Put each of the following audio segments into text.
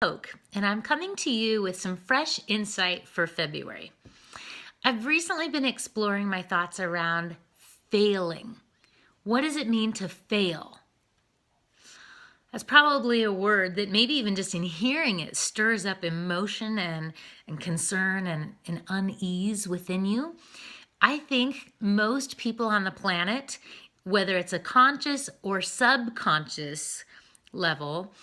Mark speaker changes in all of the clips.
Speaker 1: Oak, and I'm coming to you with some fresh insight for February. I've recently been exploring my thoughts around failing. What does it mean to fail? That's probably a word that maybe even just in hearing it stirs up emotion and concern and unease within you. I think most people on the planet, whether it's a conscious or subconscious level,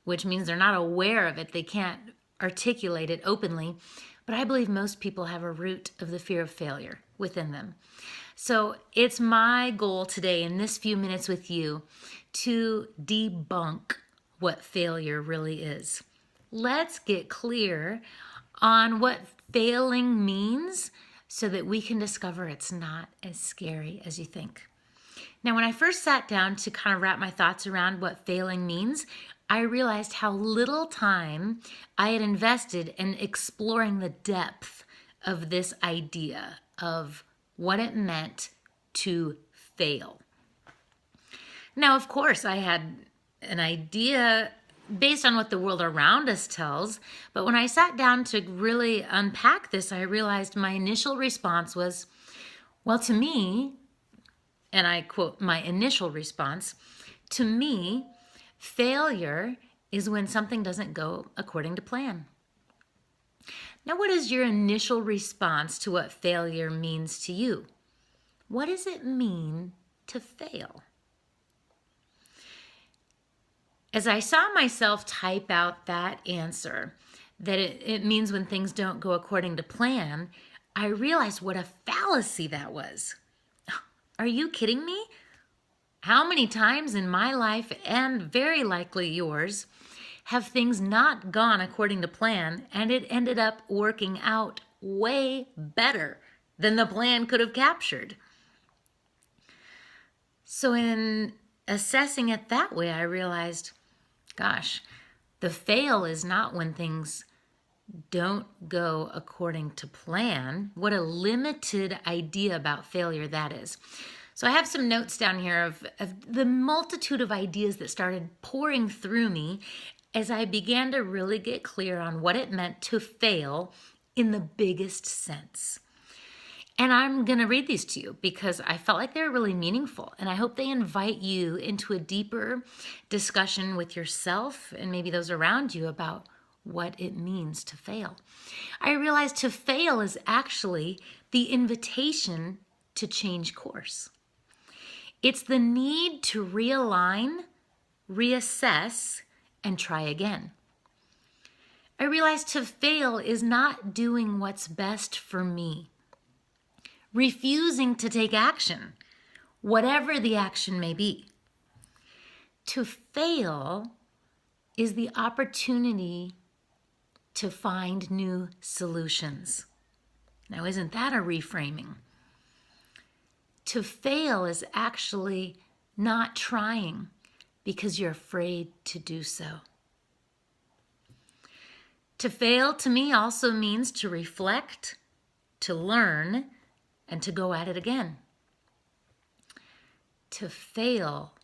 Speaker 1: which means they're not aware of it, they can't articulate it openly, but I believe most people have a root of the fear of failure within them. So it's my goal today in this few minutes with you to debunk what failure really is. Let's get clear on what failing means so that we can discover it's not as scary as you think. Now, when I first sat down to kind of wrap my thoughts around what failing means, I realized how little time I had invested in exploring the depth of this idea of what it meant to fail. Now, of course, I had an idea based on what the world around us tells, but when I sat down to really unpack this, I realized my initial response was, well, to me, and I quote my initial response, to me, failure is when something doesn't go according to plan. Now, what is your initial response to what failure means to you? What does it mean to fail? As I saw myself type out that answer, that it means when things don't go according to plan, I realized what a fallacy that was. Are you kidding me? How many times in my life, and very likely yours, have things not gone according to plan and it ended up working out way better than the plan could have captured? So in assessing it that way, I realized, gosh, the fail is not when things don't go according to plan. What a limited idea about failure that is. So I have some notes down here of the multitude of ideas that started pouring through me as I began to really get clear on what it meant to fail in the biggest sense. And I'm going to read these to you because I felt like they're really meaningful, and I hope they invite you into a deeper discussion with yourself and maybe those around you about what it means to fail. I realized to fail is actually the invitation to change course. It's the need to realign, reassess, and try again. I realized to fail is not doing what's best for me, refusing to take action, whatever the action may be. To fail is the opportunity to find new solutions. Now, isn't that a reframing? To fail is actually not trying because you're afraid to do so. To fail to me also means to reflect, to learn, and to go at it again. To fail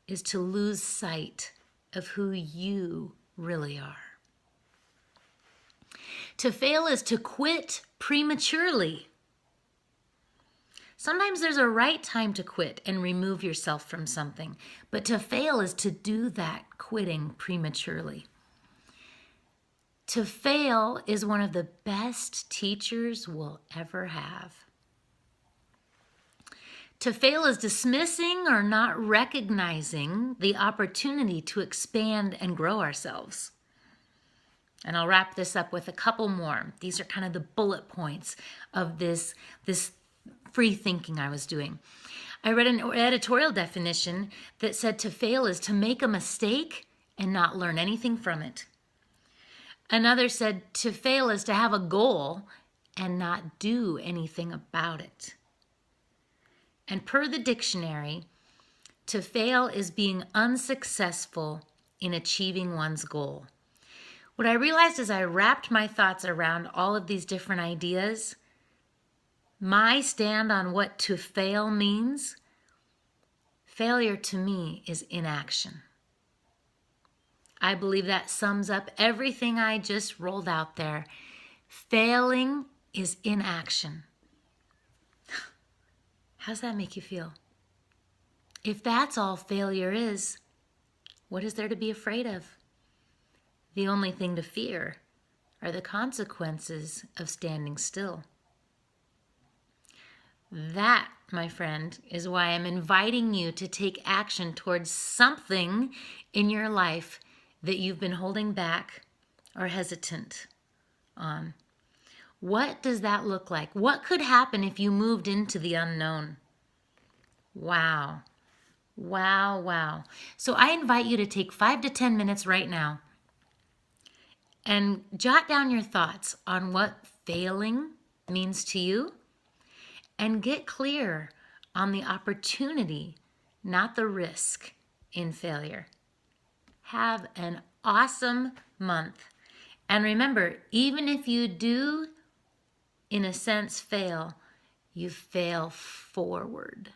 Speaker 1: is to lose sight of who you really are. To fail is to quit prematurely. Sometimes there's a right time to quit and remove yourself from something, but to fail is to do that quitting prematurely. To fail is one of the best teachers we'll ever have. To fail is dismissing or not recognizing the opportunity to expand and grow ourselves. And I'll wrap this up with a couple more. These are kind of the bullet points of this free thinking I was doing. I read an editorial definition that said to fail is to make a mistake and not learn anything from it. Another said to fail is to have a goal and not do anything about it. And per the dictionary, to fail is being unsuccessful in achieving one's goal. What I realized as I wrapped my thoughts around all of these different ideas, my stand on what to fail means, failure to me is inaction. I believe that sums up everything I just rolled out there. Failing is inaction. How's that make you feel? If that's all failure is, what is there to be afraid of? The only thing to fear are the consequences of standing still. That, my friend, is why I'm inviting you to take action towards something in your life that you've been holding back or hesitant on. What does that look like? What could happen if you moved into the unknown? Wow. Wow, wow. So I invite you to take 5 to 10 minutes right now and jot down your thoughts on what failing means to you and get clear on the opportunity, not the risk in failure. Have an awesome month. And remember, even if you do, in a sense, fail, you fail forward.